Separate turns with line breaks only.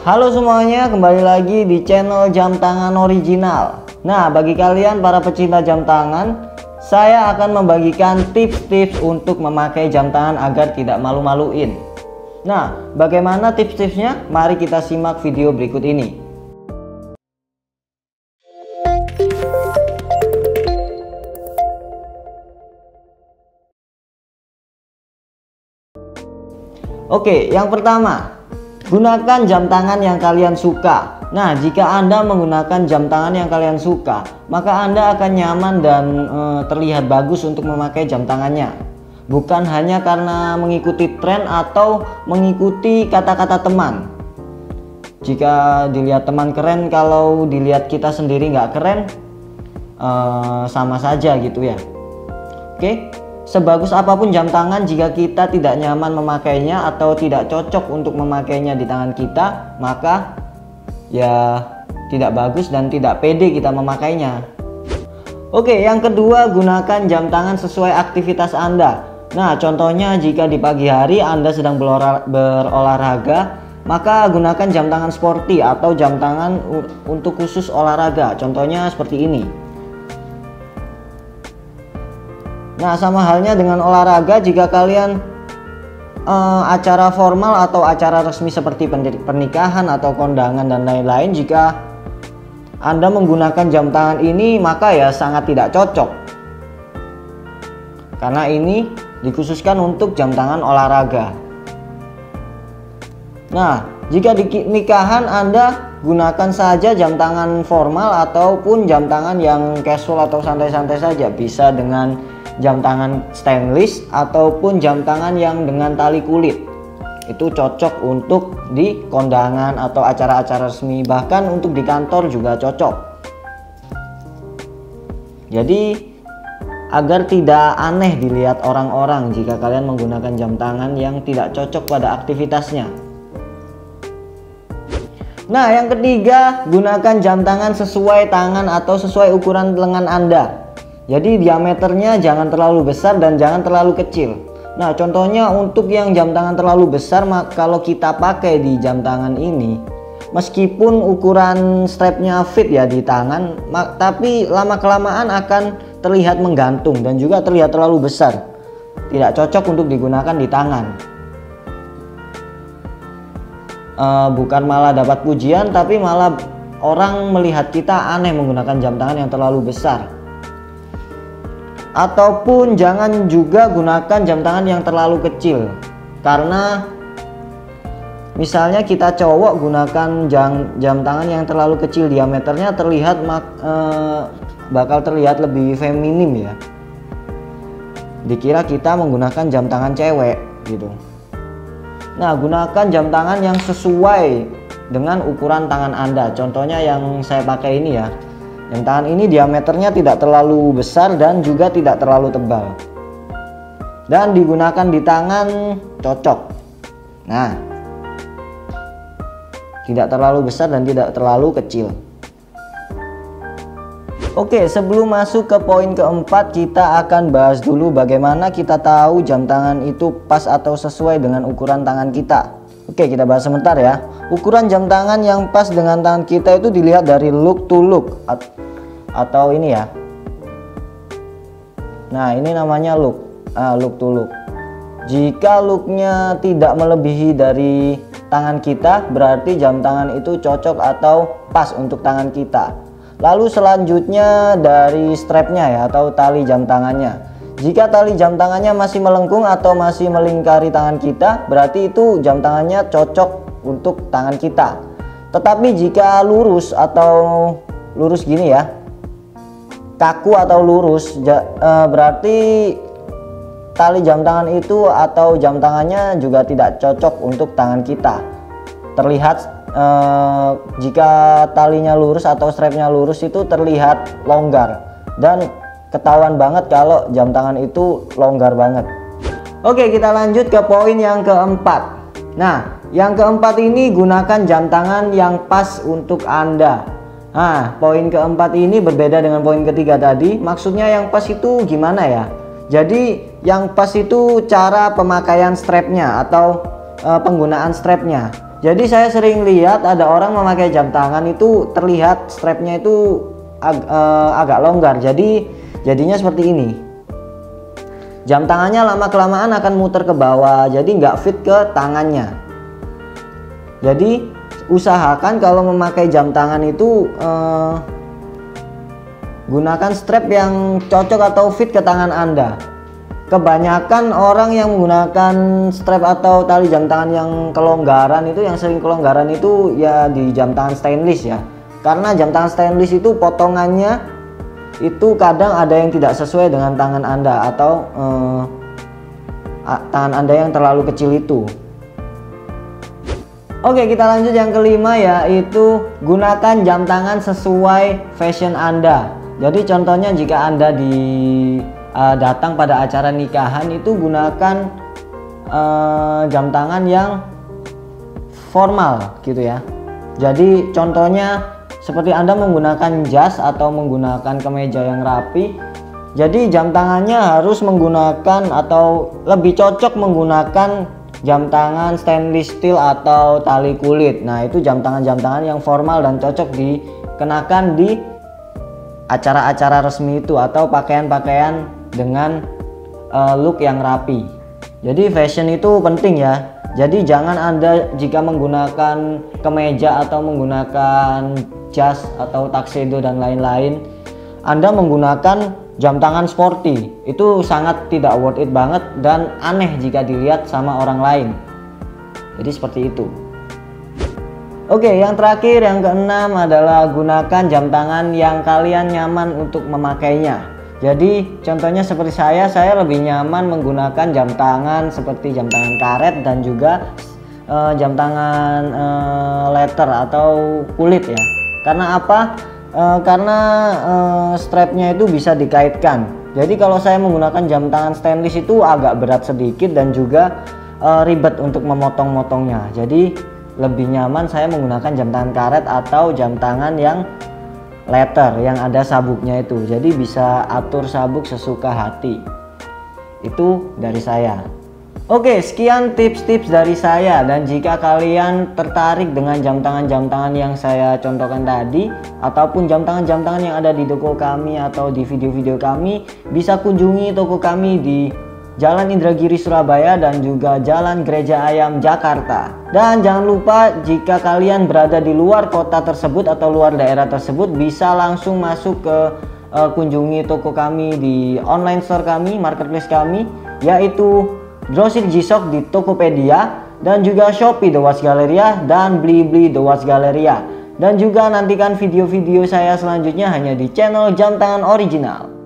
Halo semuanya, kembali lagi di channel Jam Tangan Original. Nah, bagi kalian para pecinta jam tangan, saya akan membagikan tips-tips untuk memakai jam tangan agar tidak malu-maluin. Nah, bagaimana tips-tipsnya? Mari kita simak video berikut ini. Oke, yang pertama, gunakan jam tangan yang kalian suka. Nah, jika Anda menggunakan jam tangan yang kalian suka, maka Anda akan nyaman dan terlihat bagus untuk memakai jam tangannya. Bukan hanya karena mengikuti tren atau mengikuti kata-kata teman. Jika dilihat teman keren, kalau dilihat kita sendiri nggak keren, sama saja gitu ya. Oke. Sebagus apapun jam tangan, jika kita tidak nyaman memakainya atau tidak cocok untuk memakainya di tangan kita, maka ya tidak bagus dan tidak pede kita memakainya. Oke, yang kedua, gunakan jam tangan sesuai aktivitas Anda. Nah, contohnya jika di pagi hari Anda sedang berolahraga, maka gunakan jam tangan sporty atau jam tangan untuk khusus olahraga. Contohnya seperti ini. Nah, sama halnya dengan olahraga, jika kalian acara formal atau acara resmi seperti pernikahan atau kondangan dan lain-lain, jika Anda menggunakan jam tangan ini, maka ya sangat tidak cocok. Karena ini dikhususkan untuk jam tangan olahraga. Nah, jika di nikahan Anda gunakan saja jam tangan formal ataupun jam tangan yang casual atau santai-santai saja, bisa dengan jam tangan stainless ataupun jam tangan yang dengan tali kulit. Itu cocok untuk di kondangan atau acara-acara resmi, bahkan untuk di kantor juga cocok. Jadi agar tidak aneh dilihat orang-orang jika kalian menggunakan jam tangan yang tidak cocok pada aktivitasnya. Nah, yang ketiga, gunakan jam tangan sesuai tangan atau sesuai ukuran lengan Anda. Jadi diameternya jangan terlalu besar dan jangan terlalu kecil. Nah, contohnya untuk yang jam tangan terlalu besar, kalau kita pakai di jam tangan ini, meskipun ukuran strapnya fit ya di tangan, tapi lama-kelamaan akan terlihat menggantung dan juga terlihat terlalu besar. Tidak cocok untuk digunakan di tangan. Bukan malah dapat pujian, tapi malah orang melihat kita aneh menggunakan jam tangan yang terlalu besar. Ataupun jangan juga gunakan jam tangan yang terlalu kecil, karena misalnya kita cowok gunakan jam tangan yang terlalu kecil, diameternya terlihat bakal terlihat lebih feminim ya, dikira kita menggunakan jam tangan cewek gitu. Nah, gunakan jam tangan yang sesuai dengan ukuran tangan Anda. Contohnya yang saya pakai ini ya. Jam tangan ini diameternya tidak terlalu besar dan juga tidak terlalu tebal. Dan digunakan di tangan cocok. Nah, tidak terlalu besar dan tidak terlalu kecil. Oke, sebelum masuk ke poin keempat, kita akan bahas dulu bagaimana kita tahu jam tangan itu pas atau sesuai dengan ukuran tangan kita. Oke, kita bahas sebentar ya. Ukuran jam tangan yang pas dengan tangan kita itu dilihat dari look to look atau ini ya. Nah, ini namanya look to look. Jika looknya tidak melebihi dari tangan kita, berarti jam tangan itu cocok atau pas untuk tangan kita. Lalu selanjutnya dari strapnya ya, atau tali jam tangannya. Jika tali jam tangannya masih melengkung atau masih melingkari tangan kita, berarti itu jam tangannya cocok untuk tangan kita. Tetapi jika lurus atau lurus gini ya, kaku atau lurus, berarti tali jam tangan itu atau jam tangannya juga tidak cocok untuk tangan kita. Terlihat jika talinya lurus atau strapnya lurus itu terlihat longgar dan ketahuan banget kalau jam tangan itu longgar banget. Oke, kita lanjut ke poin yang keempat. Nah, yang keempat ini gunakan jam tangan yang pas untuk Anda. Nah, poin keempat ini berbeda dengan poin ketiga tadi. Maksudnya yang pas itu gimana ya? Jadi yang pas itu cara pemakaian strapnya atau penggunaan strapnya. Jadi saya sering lihat ada orang memakai jam tangan itu terlihat strapnya itu agak longgar. Jadinya seperti ini. Jam tangannya lama kelamaan akan muter ke bawah, jadi nggak fit ke tangannya. Jadi usahakan kalau memakai jam tangan itu gunakan strap yang cocok atau fit ke tangan Anda. Kebanyakan orang yang menggunakan strap atau tali jam tangan yang kelonggaran itu, yang sering kelonggaran itu ya di jam tangan stainless ya. Karena jam tangan stainless itu potongannya itu kadang ada yang tidak sesuai dengan tangan Anda atau tangan Anda yang terlalu kecil itu. Oke, kita lanjut yang kelima, yaitu gunakan jam tangan sesuai fashion Anda. Jadi contohnya jika Anda datang pada acara nikahan itu gunakan jam tangan yang formal gitu ya. Jadi contohnya seperti Anda menggunakan jas atau menggunakan kemeja yang rapi. Jadi jam tangannya harus menggunakan atau lebih cocok menggunakan jam tangan stainless steel atau tali kulit. Nah, itu jam tangan yang formal dan cocok dikenakan di acara-acara resmi itu atau pakaian-pakaian dengan look yang rapi. Jadi fashion itu penting ya. Jadi jangan Anda jika menggunakan kemeja atau menggunakan jas atau tuxedo dan lain-lain, Anda menggunakan jam tangan sporty. Itu sangat tidak worth it banget dan aneh jika dilihat sama orang lain. Jadi seperti itu. Oke, yang terakhir, yang keenam adalah gunakan jam tangan yang kalian nyaman untuk memakainya. Jadi contohnya seperti saya lebih nyaman menggunakan jam tangan seperti jam tangan karet dan juga jam tangan leather atau kulit ya. Karena apa? Karena strapnya itu bisa dikaitkan. Jadi kalau saya menggunakan jam tangan stainless itu agak berat sedikit dan juga ribet untuk memotong-motongnya. Jadi lebih nyaman saya menggunakan jam tangan karet atau jam tangan yang leather yang ada sabuknya itu. Jadi bisa atur sabuk sesuka hati. Itu dari saya. Oke, sekian tips-tips dari saya, dan jika kalian tertarik dengan jam tangan yang saya contohkan tadi ataupun jam tangan yang ada di toko kami atau di video-video kami, bisa kunjungi toko kami di Jalan Indragiri Surabaya dan juga Jalan Gereja Ayam Jakarta. Dan jangan lupa jika kalian berada di luar kota tersebut atau luar daerah tersebut, bisa langsung masuk ke kunjungi toko kami di online store kami, marketplace kami, yaitu Grosir G-Shock di Tokopedia, dan juga Shopee The Watch Galleria dan Blibli The Watch Galleria. Dan juga nantikan video-video saya selanjutnya hanya di channel Jam Tangan Original.